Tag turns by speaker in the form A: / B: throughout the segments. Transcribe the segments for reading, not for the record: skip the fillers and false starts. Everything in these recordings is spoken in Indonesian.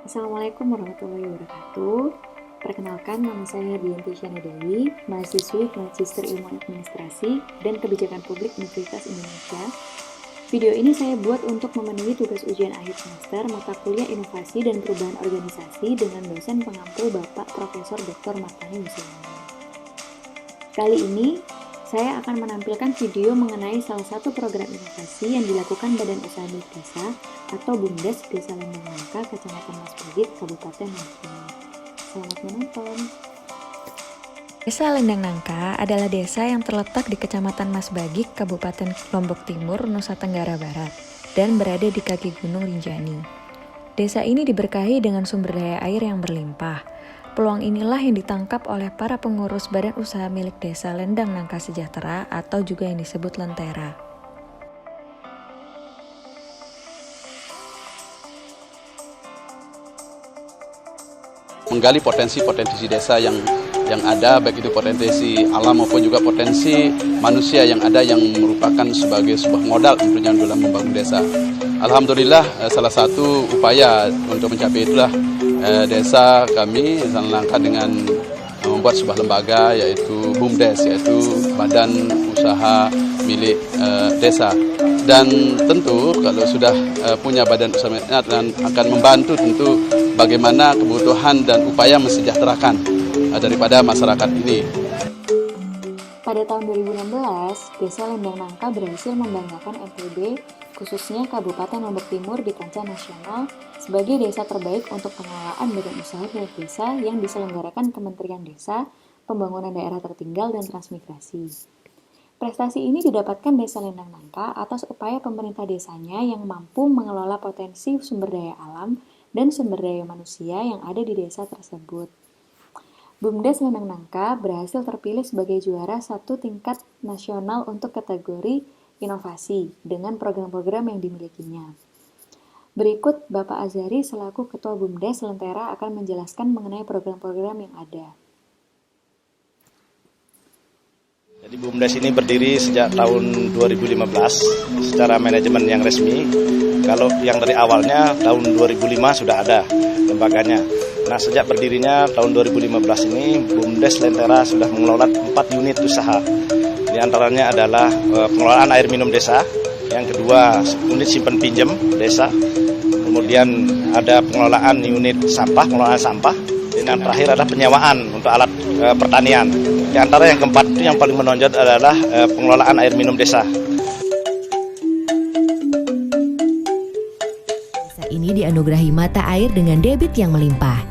A: Assalamualaikum warahmatullahi wabarakatuh. Perkenalkan, nama saya Dianti Syana Dewi, mahasiswi Magister Ilmu Administrasi dan Kebijakan Publik Universitas Indonesia. Video ini saya buat untuk memenuhi tugas ujian akhir semester mata kuliah Inovasi dan Perubahan Organisasi dengan dosen pengampu Bapak Profesor Dr. Martani Musiawan. Kali ini, saya akan menampilkan video mengenai salah satu program inovasi yang dilakukan Badan Usaha Milik Desa atau BUMDes Desa Lembang Nangka, Kecamatan Masbagik, Kabupaten Lombok Timur. Selamat menonton.
B: Desa Lendang Nangka adalah desa yang terletak di Kecamatan Masbagik, Kabupaten Lombok Timur, Nusa Tenggara Barat, dan berada di kaki Gunung Rinjani. Desa ini diberkahi dengan sumber daya air yang berlimpah. Peluang inilah yang ditangkap oleh para pengurus Badan Usaha Milik Desa Lendang Nangka Sejahtera atau juga yang disebut Lentera.
C: Menggali potensi-potensi desa yang ada, baik itu potensi alam maupun juga potensi manusia yang ada yang merupakan sebagai sebuah modal tentunya dalam membangun desa. Alhamdulillah, salah satu upaya untuk mencapai itulah desa kami Desa Nangka dengan membuat sebuah lembaga yaitu BUMDes, yaitu Badan Usaha Milik Desa. Dan tentu kalau sudah punya badan usaha dan akan membantu tentu bagaimana kebutuhan dan upaya mensejahterakan daripada masyarakat ini.
A: Pada tahun 2016, Desa Lendang Nangka berhasil membanggakan NTB, khususnya Kabupaten Lombok Timur di kancah nasional, sebagai desa terbaik untuk pengelolaan badan usaha milik desa yang diselenggarakan Kementerian Desa, Pembangunan Daerah Tertinggal, dan Transmigrasi. Prestasi ini didapatkan Desa Lendang Nangka atas upaya pemerintah desanya yang mampu mengelola potensi sumber daya alam dan sumber daya manusia yang ada di desa tersebut. BUMDes Lendang Nangka berhasil terpilih sebagai juara satu tingkat nasional untuk kategori inovasi dengan program-program yang dimilikinya. Berikut Bapak Azhari selaku Ketua BUMDes Lentera akan menjelaskan mengenai program-program yang ada.
D: Jadi BUMDes ini berdiri sejak tahun 2015 secara manajemen yang resmi. Kalau yang dari awalnya tahun 2005 sudah ada lembaganya. Nah, sejak berdirinya tahun 2015 ini BUMDes Lentera sudah mengelola 4 unit usaha. Di antaranya adalah pengelolaan air minum desa, yang kedua unit simpan pinjam desa, kemudian ada pengelolaan unit sampah, pengelolaan sampah, dan yang terakhir adalah penyewaan untuk alat pertanian. Di antara yang keempat itu yang paling menonjol adalah pengelolaan air minum desa.
E: Desa ini dianugerahi mata air dengan debit yang melimpah.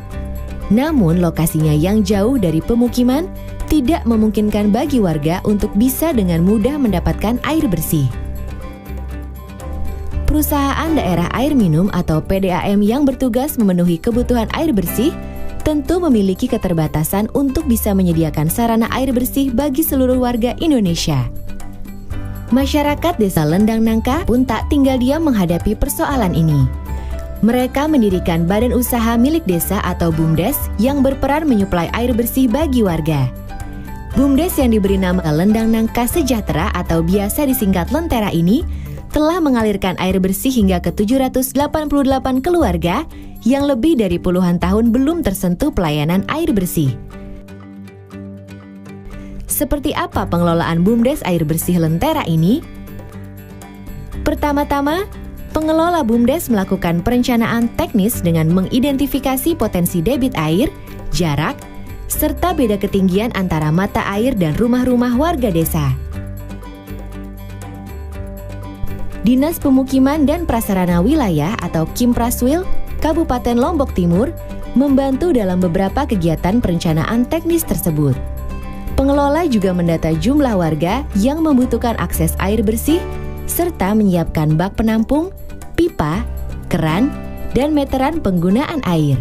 E: Namun lokasinya yang jauh dari pemukiman tidak memungkinkan bagi warga untuk bisa dengan mudah mendapatkan air bersih. Perusahaan Daerah Air Minum atau PDAM yang bertugas memenuhi kebutuhan air bersih tentu memiliki keterbatasan untuk bisa menyediakan sarana air bersih bagi seluruh warga Indonesia. Masyarakat Desa Lendang Nangka pun tak tinggal diam menghadapi persoalan ini. Mereka mendirikan Badan Usaha Milik Desa atau BUMDes yang berperan menyuplai air bersih bagi warga. BUMDes yang diberi nama Lendang Nangka Sejahtera atau biasa disingkat Lentera ini telah mengalirkan air bersih hingga ke 788 keluarga yang lebih dari puluhan tahun belum tersentuh pelayanan air bersih. Seperti apa pengelolaan BUMDes air bersih Lentera ini? Pertama-tama, pengelola BUMDes melakukan perencanaan teknis dengan mengidentifikasi potensi debit air, jarak, serta beda ketinggian antara mata air dan rumah-rumah warga desa. Dinas Pemukiman dan Prasarana Wilayah atau Kimpraswil, Kabupaten Lombok Timur, membantu dalam beberapa kegiatan perencanaan teknis tersebut. Pengelola juga mendata jumlah warga yang membutuhkan akses air bersih, serta menyiapkan bak penampung, pipa, keran, dan meteran penggunaan air.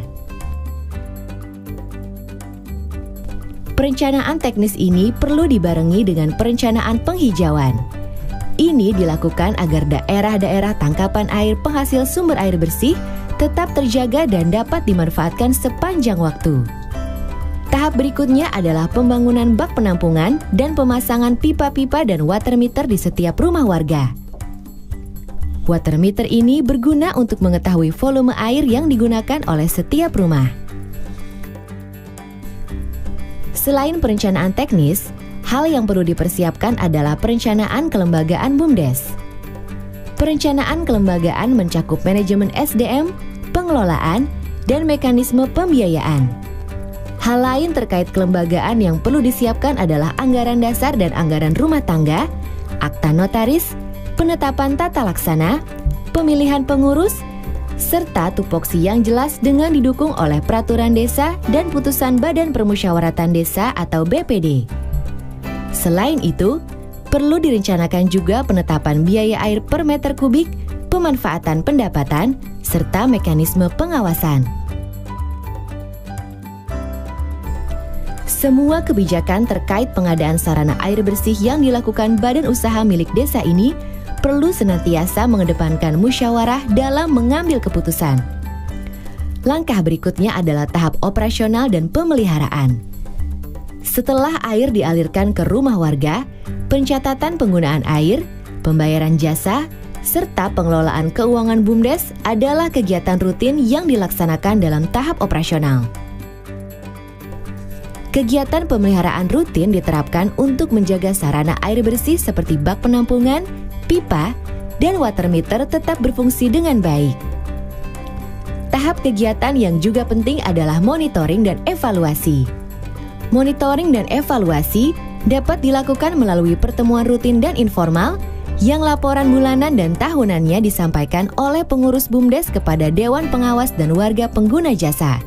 E: Perencanaan teknis ini perlu dibarengi dengan perencanaan penghijauan. Ini dilakukan agar daerah-daerah tangkapan air penghasil sumber air bersih tetap terjaga dan dapat dimanfaatkan sepanjang waktu. Tahap berikutnya adalah pembangunan bak penampungan dan pemasangan pipa-pipa dan water meter di setiap rumah warga. Water meter ini berguna untuk mengetahui volume air yang digunakan oleh setiap rumah. Selain perencanaan teknis, hal yang perlu dipersiapkan adalah perencanaan kelembagaan BUMDes. Perencanaan kelembagaan mencakup manajemen SDM, pengelolaan, dan mekanisme pembiayaan. Hal lain terkait kelembagaan yang perlu disiapkan adalah anggaran dasar dan anggaran rumah tangga, akta notaris, penetapan tata laksana, pemilihan pengurus, serta tupoksi yang jelas dengan didukung oleh peraturan desa dan putusan Badan Permusyawaratan Desa atau BPD. Selain itu, perlu direncanakan juga penetapan biaya air per meter kubik, pemanfaatan pendapatan, serta mekanisme pengawasan. Semua kebijakan terkait pengadaan sarana air bersih yang dilakukan badan usaha milik desa ini perlu senantiasa mengedepankan musyawarah dalam mengambil keputusan. Langkah berikutnya adalah tahap operasional dan pemeliharaan. Setelah air dialirkan ke rumah warga, pencatatan penggunaan air, pembayaran jasa, serta pengelolaan keuangan BUMDes adalah kegiatan rutin yang dilaksanakan dalam tahap operasional. Kegiatan pemeliharaan rutin diterapkan untuk menjaga sarana air bersih seperti bak penampungan, pipa, dan water meter tetap berfungsi dengan baik. Tahap kegiatan yang juga penting adalah monitoring dan evaluasi. Monitoring dan evaluasi dapat dilakukan melalui pertemuan rutin dan informal yang laporan bulanan dan tahunannya disampaikan oleh pengurus BUMDes kepada Dewan Pengawas dan warga pengguna jasa.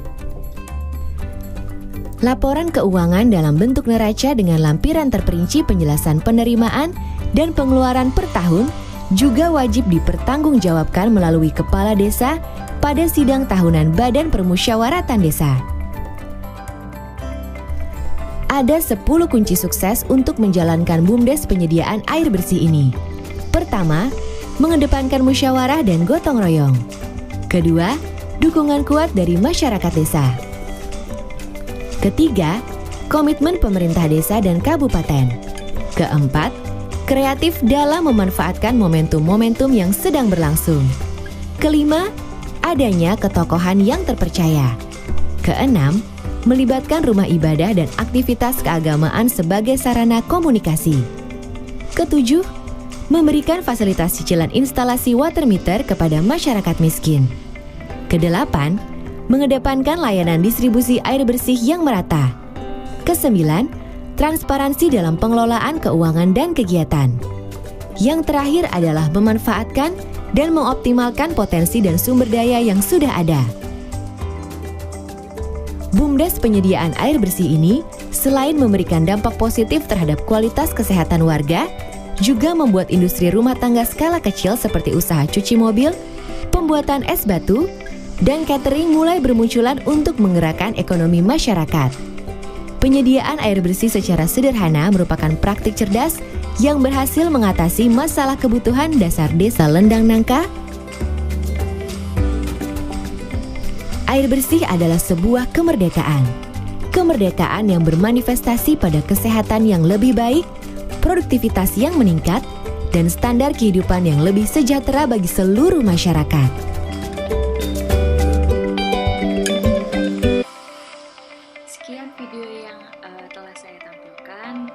E: Laporan keuangan dalam bentuk neraca dengan lampiran terperinci penjelasan penerimaan dan pengeluaran per tahun juga wajib dipertanggungjawabkan melalui kepala desa pada sidang tahunan Badan Permusyawaratan Desa. Ada 10 kunci sukses untuk menjalankan BUMDes penyediaan air bersih ini. Pertama, mengedepankan musyawarah dan gotong royong. Kedua, dukungan kuat dari masyarakat desa. Ketiga, komitmen pemerintah desa dan kabupaten. Keempat, kreatif dalam memanfaatkan momentum-momentum yang sedang berlangsung. Kelima, adanya ketokohan yang terpercaya. Keenam, melibatkan rumah ibadah dan aktivitas keagamaan sebagai sarana komunikasi. Ketujuh, memberikan fasilitas cicilan instalasi water meter kepada masyarakat miskin. Kedelapan, mengedepankan layanan distribusi air bersih yang merata. Kesembilan, transparansi dalam pengelolaan keuangan dan kegiatan. Yang terakhir adalah memanfaatkan dan mengoptimalkan potensi dan sumber daya yang sudah ada. BUMDes penyediaan air bersih ini selain memberikan dampak positif terhadap kualitas kesehatan warga, juga membuat industri rumah tangga skala kecil seperti usaha cuci mobil, pembuatan es batu, dan catering mulai bermunculan untuk menggerakkan ekonomi masyarakat. Penyediaan air bersih secara sederhana merupakan praktik cerdas yang berhasil mengatasi masalah kebutuhan dasar desa Lendang Nangka. Air bersih adalah sebuah kemerdekaan. Kemerdekaan yang bermanifestasi pada kesehatan yang lebih baik, produktivitas yang meningkat, dan standar kehidupan yang lebih sejahtera bagi seluruh masyarakat.
A: Sekian video yang telah saya tampilkan.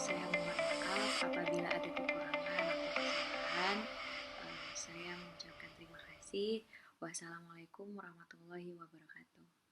A: Saya mohon maaf apabila ada kekurangan atau kesalahan. Saya mengucapkan terima kasih. Wassalamualaikum warahmatullahi wabarakatuh.